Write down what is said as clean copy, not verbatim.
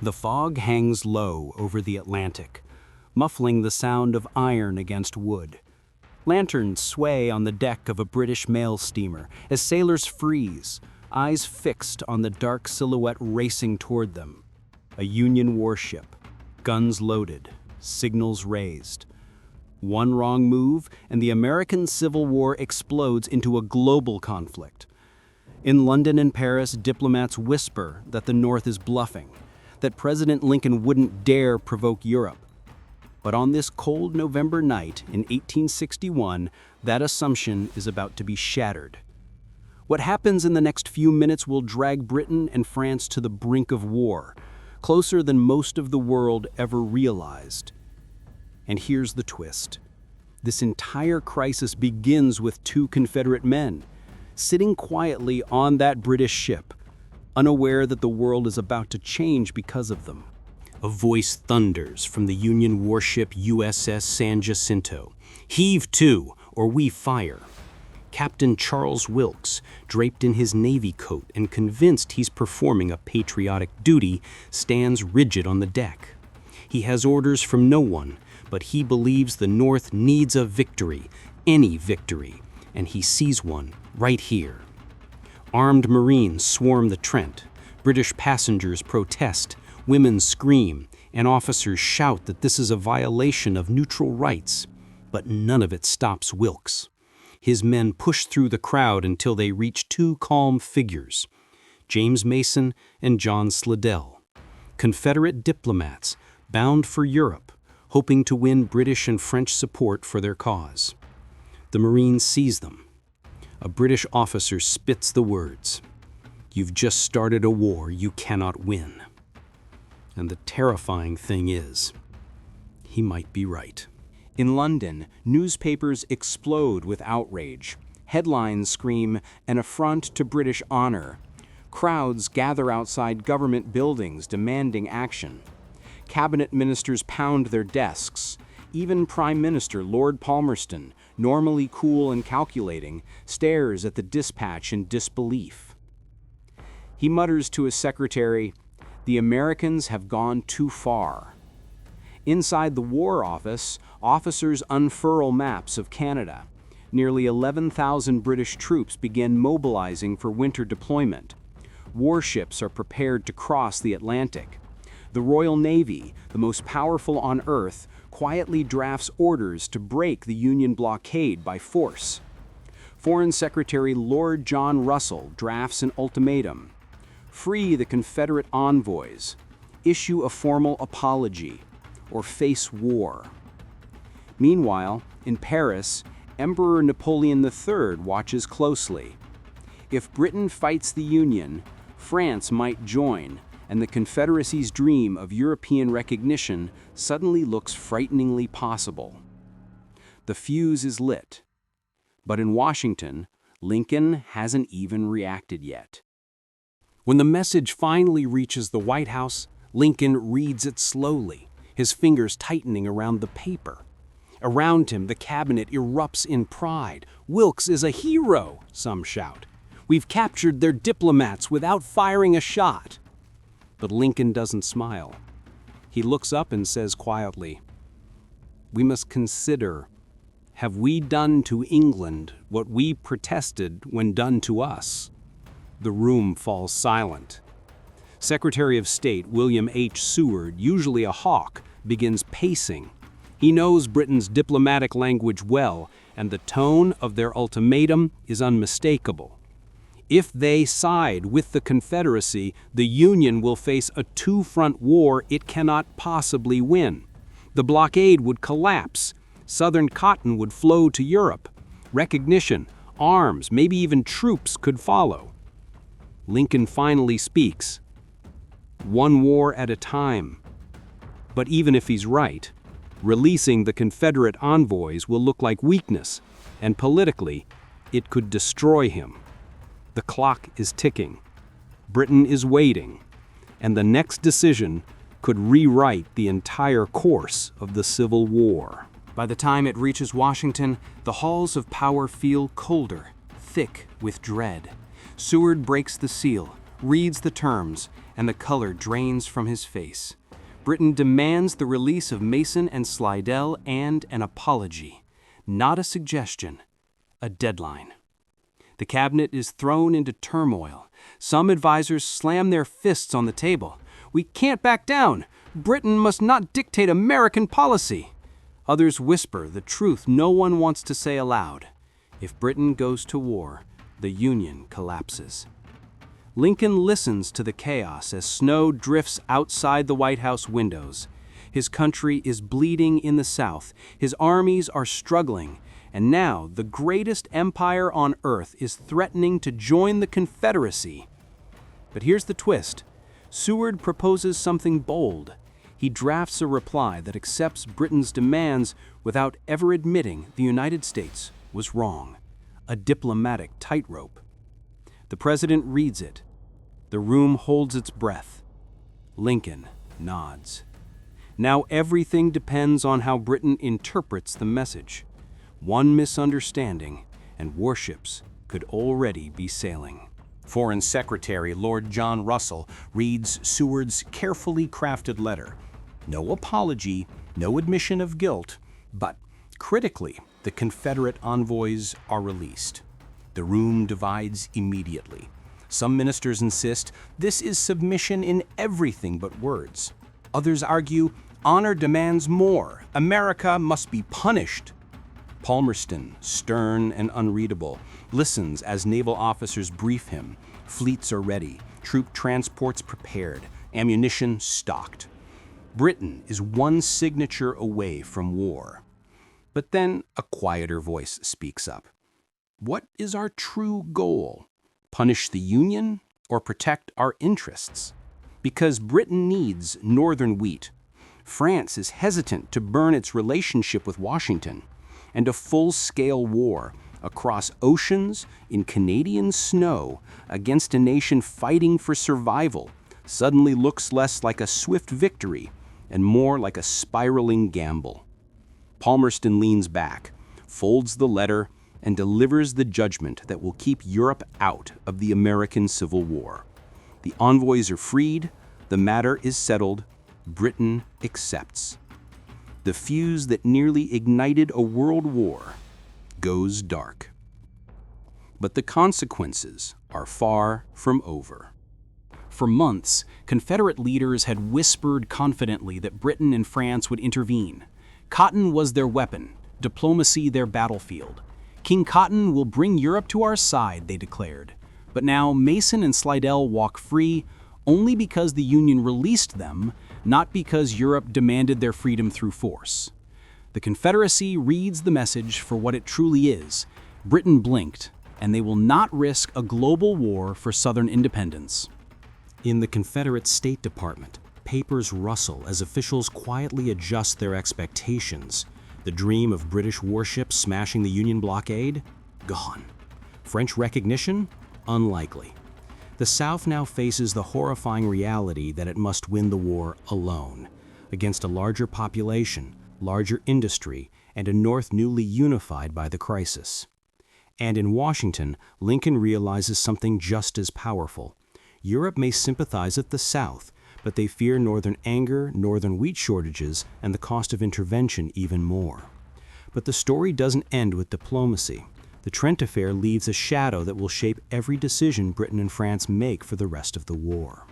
The fog hangs low over the Atlantic, muffling the sound of iron against wood. Lanterns sway on the deck of a British mail steamer as sailors freeze, eyes fixed on the dark silhouette racing toward them. A Union warship, guns loaded, signals raised. One wrong move, and the American Civil War explodes into a global conflict. In London and Paris, diplomats whisper that the North is bluffing, that President Lincoln wouldn't dare provoke Europe. But on this cold November night in 1861, that assumption is about to be shattered. What happens in the next few minutes will drag Britain and France to the brink of war, closer than most of the world ever realized. And here's the twist. This entire crisis begins with two Confederate men, sitting quietly on that British ship, unaware that the world is about to change because of them. A voice thunders from the Union warship USS San Jacinto. "Heave to, or we fire." Captain Charles Wilkes, draped in his Navy coat and convinced he's performing a patriotic duty, stands rigid on the deck. He has orders from no one, but he believes the North needs a victory, any victory, and he sees one right here. Armed Marines swarm the Trent. British passengers protest, women scream, and officers shout that this is a violation of neutral rights. But none of it stops Wilkes. His men push through the crowd until they reach two calm figures, James Mason and John Slidell, Confederate diplomats bound for Europe, hoping to win British and French support for their cause. The Marines seize them. A British officer spits the words, "You've just started a war you cannot win." And the terrifying thing is, he might be right. In London, newspapers explode with outrage. Headlines scream, "An affront to British honor." Crowds gather outside government buildings demanding action. Cabinet ministers pound their desks. Even Prime Minister Lord Palmerston, normally cool and calculating, stares at the dispatch in disbelief. He mutters to his secretary, "The Americans have gone too far." Inside the War Office, officers unfurl maps of Canada. Nearly 11,000 British troops begin mobilizing for winter deployment. Warships are prepared to cross the Atlantic. The Royal Navy, the most powerful on Earth, quietly drafts orders to break the Union blockade by force. Foreign Secretary Lord John Russell drafts an ultimatum. Free the Confederate envoys, issue a formal apology, or face war. Meanwhile, in Paris, Emperor Napoleon III watches closely. If Britain fights the Union, France might join, and the Confederacy's dream of European recognition suddenly looks frighteningly possible. The fuse is lit. But in Washington, Lincoln hasn't even reacted yet. When the message finally reaches the White House, Lincoln reads it slowly, his fingers tightening around the paper. Around him, the cabinet erupts in pride. "Wilkes is a hero," some shout. "We've captured their diplomats without firing a shot." But Lincoln doesn't smile. He looks up and says quietly, "We must consider, have we done to England what we protested when done to us?" The room falls silent. Secretary of State William H. Seward, usually a hawk, begins pacing. He knows Britain's diplomatic language well, and the tone of their ultimatum is unmistakable. If they side with the Confederacy, the Union will face a two-front war it cannot possibly win. The blockade would collapse. Southern cotton would flow to Europe. Recognition, arms, maybe even troops could follow. Lincoln finally speaks. One war at a time. But even if he's right, releasing the Confederate envoys will look like weakness, and politically, it could destroy him. The clock is ticking. Britain is waiting, and the next decision could rewrite the entire course of the Civil War. By the time it reaches Washington, the halls of power feel colder, thick with dread. Seward breaks the seal, reads the terms, and the color drains from his face. Britain demands the release of Mason and Slidell and an apology. Not a suggestion, a deadline. The cabinet is thrown into turmoil. Some advisors slam their fists on the table. We can't back down. Britain must not dictate American policy. Others whisper the truth no one wants to say aloud. If Britain goes to war, the Union collapses. Lincoln listens to the chaos as snow drifts outside the White House windows. His country is bleeding in the South. His armies are struggling. And now the greatest empire on earth is threatening to join the Confederacy. But here's the twist. Seward proposes something bold. He drafts a reply that accepts Britain's demands without ever admitting the United States was wrong. A diplomatic tightrope. The president reads it. The room holds its breath. Lincoln nods. Now everything depends on how Britain interprets the message. One misunderstanding, and warships could already be sailing. Foreign Secretary Lord John Russell reads Seward's carefully crafted letter. No apology, no admission of guilt, but critically, the Confederate envoys are released. The room divides immediately. Some ministers insist this is submission in everything but words. Others argue honor demands more. America must be punished. Palmerston, stern and unreadable, listens as naval officers brief him. Fleets are ready, troop transports prepared, ammunition stocked. Britain is one signature away from war. But then a quieter voice speaks up. What is our true goal? Punish the Union or protect our interests? Because Britain needs northern wheat. France is hesitant to burn its relationship with Washington. And a full-scale war across oceans in Canadian snow against a nation fighting for survival suddenly looks less like a swift victory and more like a spiraling gamble. Palmerston leans back, folds the letter, and delivers the judgment that will keep Europe out of the American Civil War. The envoys are freed, the matter is settled, Britain accepts. The fuse that nearly ignited a world war goes dark. But the consequences are far from over. For months, Confederate leaders had whispered confidently that Britain and France would intervene. Cotton was their weapon, diplomacy their battlefield. King Cotton will bring Europe to our side, they declared. But now Mason and Slidell walk free only because the Union released them, not because Europe demanded their freedom through force. The Confederacy reads the message for what it truly is. Britain blinked, and they will not risk a global war for Southern independence. In the Confederate State Department, papers rustle as officials quietly adjust their expectations. The dream of British warships smashing the Union blockade? Gone. French recognition? Unlikely. The South now faces the horrifying reality that it must win the war alone, against a larger population, larger industry, and a North newly unified by the crisis. And in Washington, Lincoln realizes something just as powerful. Europe may sympathize with the South, but they fear Northern anger, Northern wheat shortages, and the cost of intervention even more. But the story doesn't end with diplomacy. The Trent Affair leaves a shadow that will shape every decision Britain and France make for the rest of the war.